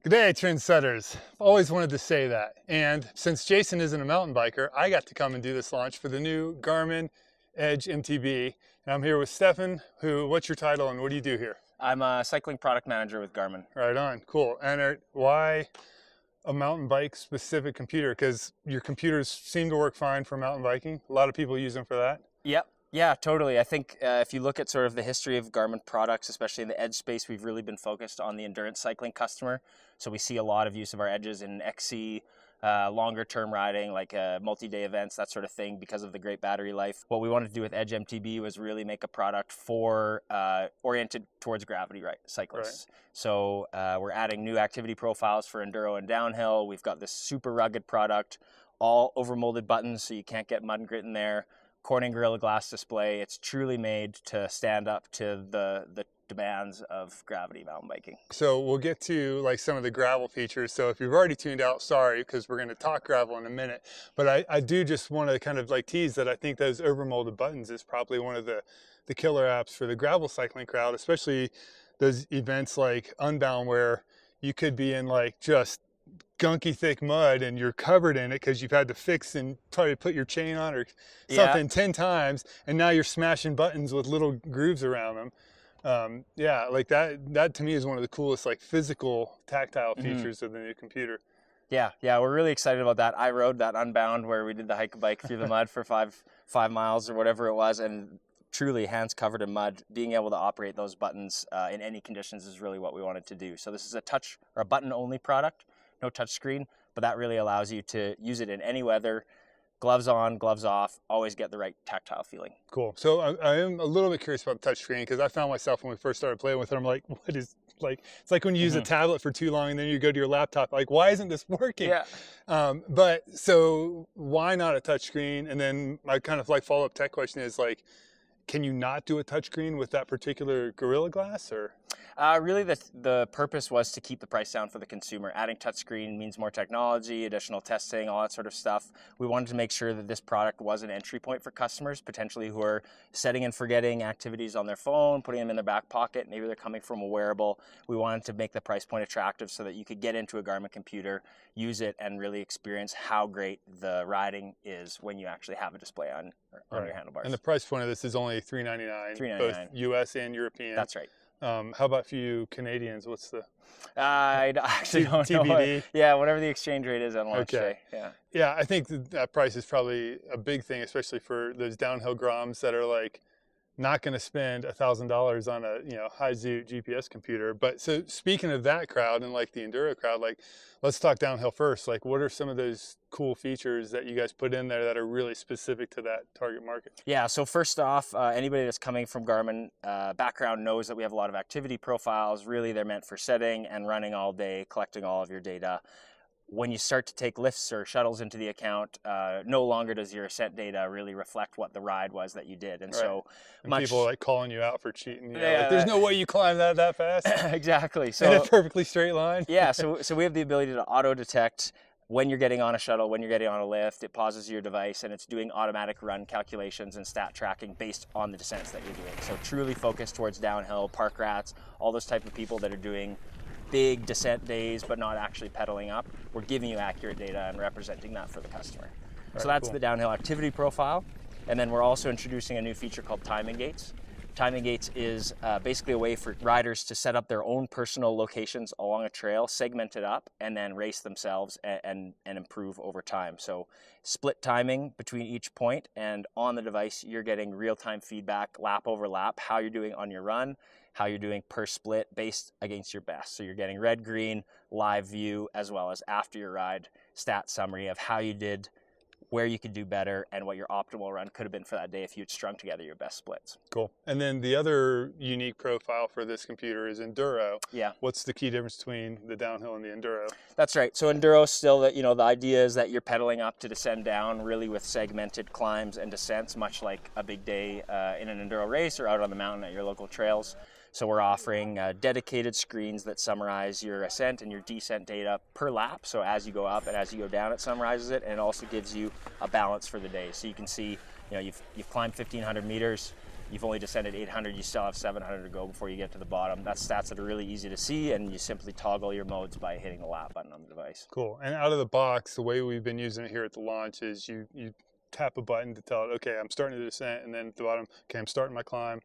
Good day, trendsetters. I've always wanted to say that. And since Jason isn't a mountain biker, I got to come and do this launch for the new Garmin Edge MTB. And I'm here with Stefan, what's your title and what do you do here? I'm a cycling product manager with Garmin. Right on, cool. And why a mountain bike specific computer? Because your computers seem to work fine for mountain biking. A lot of people use them for that. Yep. Yeah, totally. I think if you look at sort of the history of Garmin products, especially in the edge space, we've really been focused on the endurance cycling customer. So we see a lot of use of our edges in XC, longer term riding, like multi-day events, that sort of thing, because of the great battery life. What we wanted to do with Edge MTB was really make a product for oriented towards gravity cyclists. Right. So we're adding new activity profiles for enduro and downhill. We've got this super rugged product, all overmolded buttons, so you can't get mud and grit in there. Corning Gorilla Glass display. It's truly made to stand up to the demands of gravity mountain biking. So we'll get to like some of the gravel features. So if you've already tuned out, sorry, because we're going to talk gravel in a minute. But I do just want to kind of like tease that I think those overmolded buttons is probably one of the killer apps for the gravel cycling crowd, especially those events like Unbound where you could be in like just gunky thick mud and you're covered in it because you've had to fix and try to put your chain on or something 10 times, and now you're smashing buttons with little grooves around them. Yeah, like that to me is one of the coolest like physical tactile features of the new computer. Yeah, we're really excited about that. I rode that Unbound where we did the hike bike through the mud for five miles or whatever it was, and truly hands covered in mud. Being able to operate those buttons in any conditions is really what we wanted to do. So this is a touch or a button only product. No touch screen, but that really allows you to use it in any weather, gloves on, gloves off, always get the right tactile feeling. Cool. So I am a little bit curious about the touch screen because I found myself when we first started playing with it, I'm like, what is, like, it's like when you use a tablet for too long and then you go to your laptop, like, why isn't this working? Yeah. But so why not a touch screen? And then my kind of like follow-up tech question is like, can you not do a touchscreen with that particular Gorilla Glass, or? Really, the purpose was to keep the price down for the consumer. Adding touchscreen means more technology, additional testing, all that sort of stuff. We wanted to make sure that this product was an entry point for customers, potentially who are setting and forgetting activities on their phone, putting them in their back pocket. Maybe they're coming from a wearable. We wanted to make the price point attractive so that you could get into a Garmin computer, use it, and really experience how great the riding is when you actually have a display on your handlebars. And the price point of this is only $399, both US and European. That's right. How about for you Canadians? What's the I actually don't TBD? know. Yeah, whatever the exchange rate is on launch day. Yeah, I think that price is probably a big thing, especially for those downhill groms that are like not going to spend $1,000 on a high zoot GPS computer. But so speaking of that crowd and like the enduro crowd, like let's talk downhill first. Like what are some of those cool features that you guys put in there that are really specific to that target market? Yeah, so first off, anybody that's coming from Garmin background knows that we have a lot of activity profiles. Really, they're meant for setting and running all day, collecting all of your data. When you start to take lifts or shuttles into the account, no longer does your ascent data really reflect what the ride was that you did. And so people like calling you out for cheating. Like, there's no way you climb that fast. Exactly. So in a perfectly straight line. Yeah, so we have the ability to auto detect when you're getting on a shuttle, when you're getting on a lift. It pauses your device and it's doing automatic run calculations and stat tracking based on the descents that you're doing. So truly focused towards downhill, park rats, all those type of people that are doing big descent days but not actually pedaling up. We're giving you accurate data and representing that for the customer. So that's the downhill activity profile. And then we're also introducing a new feature called timing gates. Timing gates is basically a way for riders to set up their own personal locations along a trail, segment it up, and then race themselves and improve over time. So split timing between each point, and on the device you're getting real-time feedback, lap over lap, how you're doing on your run, how you're doing per split based against your best. So you're getting red, green, live view, as well as after your ride stat summary of how you did, where you could do better, and what your optimal run could have been for that day if you'd strung together your best splits. Cool. And then the other unique profile for this computer is enduro. Yeah. What's the key difference between the downhill and the enduro? That's right. So enduro still, that the idea is that you're pedaling up to descend down, really with segmented climbs and descents, much like a big day in an enduro race or out on the mountain at your local trails. So we're offering dedicated screens that summarize your ascent and your descent data per lap. So as you go up and as you go down, it summarizes it, and it also gives you a balance for the day. So you can see, you've climbed 1,500 meters. you've only descended 800, you still have 700 to go before you get to the bottom. That's stats that are really easy to see, and you simply toggle your modes by hitting the lap button on the device. Cool. And out of the box, the way we've been using it here at the launch is you tap a button to tell it, okay, I'm starting the descent, and then at the bottom, okay, I'm starting my climb.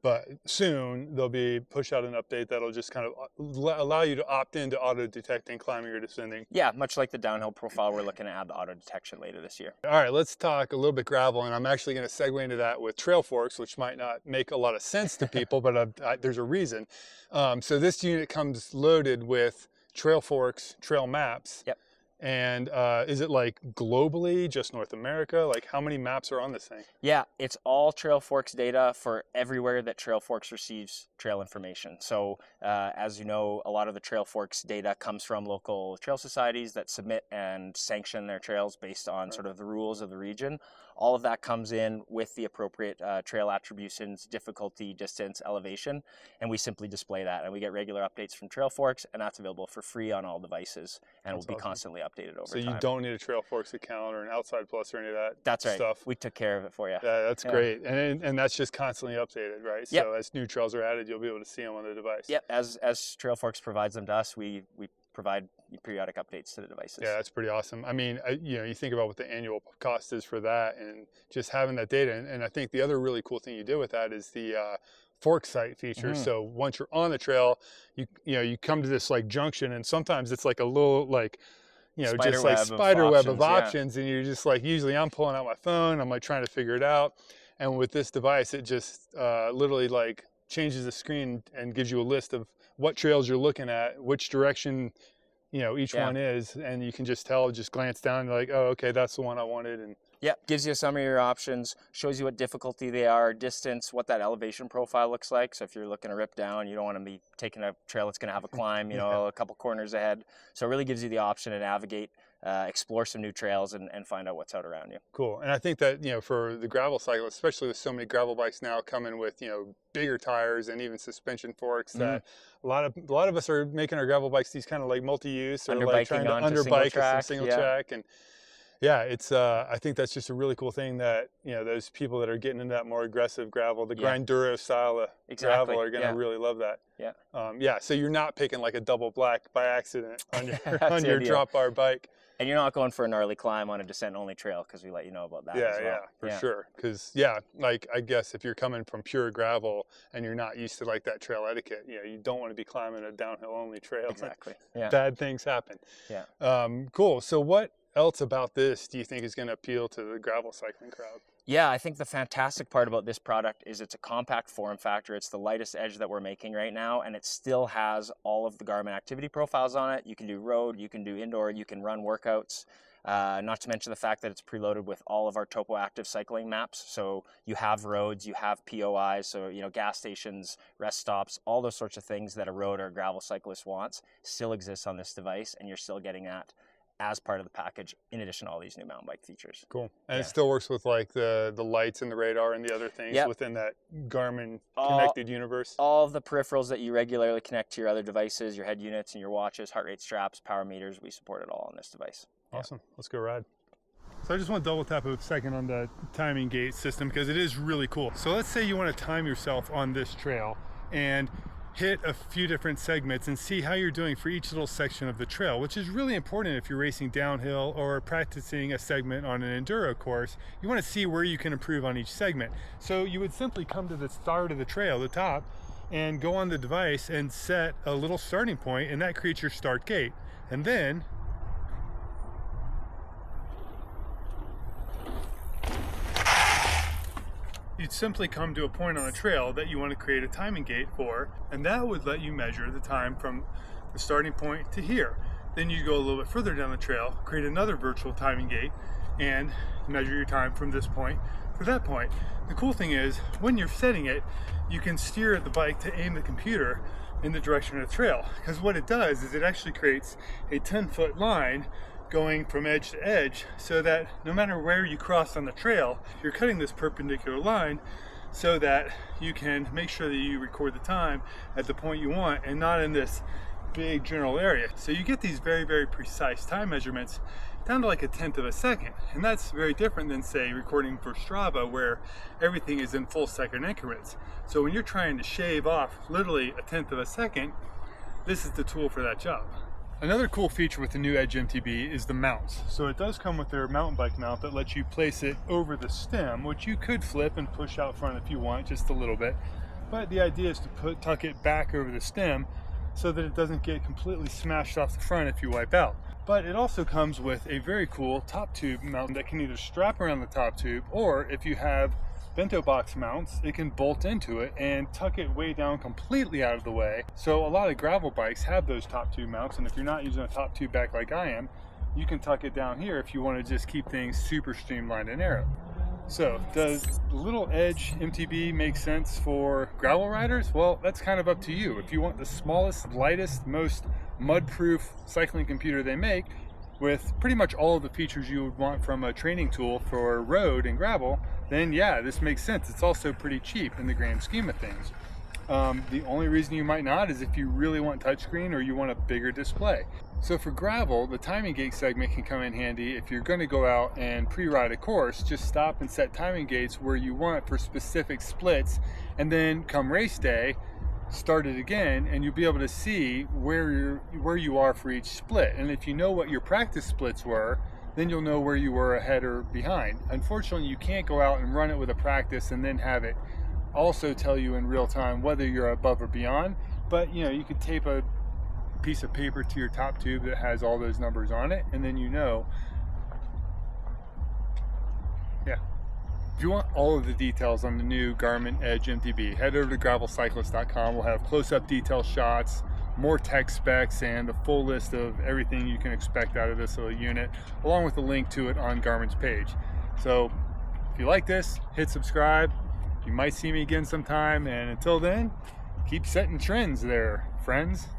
But soon they'll be push out an update that'll just kind of allow you to opt into auto detecting climbing or descending. Yeah, much like the downhill profile, we're looking to add the auto detection later this year. All right, let's talk a little bit gravel, and I'm actually going to segue into that with trail forks, which might not make a lot of sense to people, but there's a reason. So this unit comes loaded with trail forks, trail maps. Yep. And is it like globally, just North America? Like how many maps are on this thing? Yeah, it's all Trail Forks data for everywhere that Trail Forks receives trail information. So as you know, a lot of the Trail Forks data comes from local trail societies that submit and sanction their trails based on sort of the rules of the region. All of that comes in with the appropriate trail attributions, difficulty, distance, elevation, and we simply display that. And we get regular updates from Trail Forks, and that's available for free on all devices, and will be constantly updated over time. So you don't need a Trail Forks account or an Outside Plus or any of that That's right. stuff? We took care of it for you. Yeah, that's great. And that's just constantly updated, right? Yep. So as new trails are added, you'll be able to see them on the device. Yep, as Trail Forks provides them to us, we provide periodic updates to the devices. Yeah, that's pretty awesome. I mean, you think about what the annual cost is for that, and just having that data. And I think the other really cool thing you did with that is the fork sight feature. So once you're on the trail, you come to this like junction, and sometimes it's like a little like just like spider web of options, and you're just like, usually I'm pulling out my phone, I'm like trying to figure it out, and with this device, it just literally like changes the screen and gives you a list of what trails you're looking at, which direction each one is, and you can just tell, just glance down, and like, oh, okay, that's the one I wanted. And gives you some of your options, shows you what difficulty they are, distance, what that elevation profile looks like. So if you're looking to rip down, you don't want to be taking a trail that's going to have a climb, a couple corners ahead. So it really gives you the option to navigate, explore some new trails, and find out what's out around you. Cool. And I think that for the gravel cyclist, especially with so many gravel bikes now coming with bigger tires and even suspension forks, that a lot of us are making our gravel bikes these kind of like multi-use, or like trying to underbike some single track. And yeah, it's I think that's just a really cool thing that those people that are getting into that more aggressive gravel, the Grinduro style of gravel, are going to really love that. So you're not picking like a double black by accident on your on your drop bar bike. And you're not going for a gnarly climb on a descent-only trail, because we let you know about that as well. Yeah, for sure. Because, like, I guess if you're coming from pure gravel and you're not used to, like, that trail etiquette, you don't want to be climbing a downhill-only trail. Exactly, yeah. Bad things happen. Yeah. Cool. So what else about this do you think is going to appeal to the gravel cycling crowd? Yeah, I think the fantastic part about this product is it's a compact form factor. It's the lightest edge that we're making right now, and it still has all of the Garmin activity profiles on it. You can do road, you can do indoor, you can run workouts. Not to mention the fact that it's preloaded with all of our Topo Active cycling maps. So you have roads, you have POIs, so gas stations, rest stops, all those sorts of things that a road or a gravel cyclist wants still exists on this device, and you're still getting that as part of the package, in addition to all these new mountain bike features. Cool. And it still works with like the lights and the radar and the other things within that Garmin connected universe? All of the peripherals that you regularly connect to your other devices, your head units and your watches, heart rate straps, power meters, we support it all on this device. Awesome. Let's go ride. So I just want to double tap a second on the timing gate system, because it is really cool. So let's say you want to time yourself on this trail and hit a few different segments and see how you're doing for each little section of the trail, which is really important if you're racing downhill or practicing a segment on an enduro course. You want to see where you can improve on each segment. So you would simply come to the start of the trail, the top, and go on the device and set a little starting point, and that creates your start gate. And then you'd simply come to a point on a trail that you want to create a timing gate for, and that would let you measure the time from the starting point to here. Then you go a little bit further down the trail, create another virtual timing gate, and measure your time from this point to that point. The cool thing is, when you're setting it, you can steer the bike to aim the computer in the direction of the trail, because what it does is it actually creates a 10-foot line going from edge to edge, so that no matter where you cross on the trail, you're cutting this perpendicular line so that you can make sure that you record the time at the point you want, and not in this big general area. So you get these very, very precise time measurements down to like 1/10 of a second. And that's very different than, say, recording for Strava, where everything is in full second increments. So when you're trying to shave off literally 1/10 of a second, this is the tool for that job. Another cool feature with the new Edge MTB is the mounts. So it does come with their mountain bike mount that lets you place it over the stem, which you could flip and push out front if you want, just a little bit. But the idea is to tuck it back over the stem so that it doesn't get completely smashed off the front if you wipe out. But it also comes with a very cool top tube mount that can either strap around the top tube, or if you have bento box mounts, it can bolt into it and tuck it way down completely out of the way. So a lot of gravel bikes have those top tube mounts, and if you're not using a top tube back like I am, you can tuck it down here if you want to just keep things super streamlined and narrow. So does the little Edge MTB make sense for gravel riders? Well, that's kind of up to you. If you want the smallest, lightest, most mud-proof cycling computer they make, with pretty much all of the features you would want from a training tool for road and gravel, then yeah, this makes sense. It's also pretty cheap in the grand scheme of things. The only reason you might not is if you really want touchscreen or you want a bigger display. So for gravel, the timing gate segment can come in handy if you're going to go out and pre-ride a course. Just stop and set timing gates where you want for specific splits, and then come race day, start it again, and you'll be able to see where you are for each split. And if you know what your practice splits were, then you'll know where you were ahead or behind. Unfortunately, you can't go out and run it with a practice and then have it also tell you in real time whether you're above or beyond. But you know, you could tape a piece of paper to your top tube that has all those numbers on it, and then you know. Yeah. If you want all of the details on the new Garmin Edge MTB, head over to gravelcyclist.com. We'll have close-up detail shots, more tech specs, and a full list of everything you can expect out of this little unit, along with a link to it on Garmin's page. So if you like this, hit subscribe. You might see me again sometime, and until then, keep setting trends there, friends.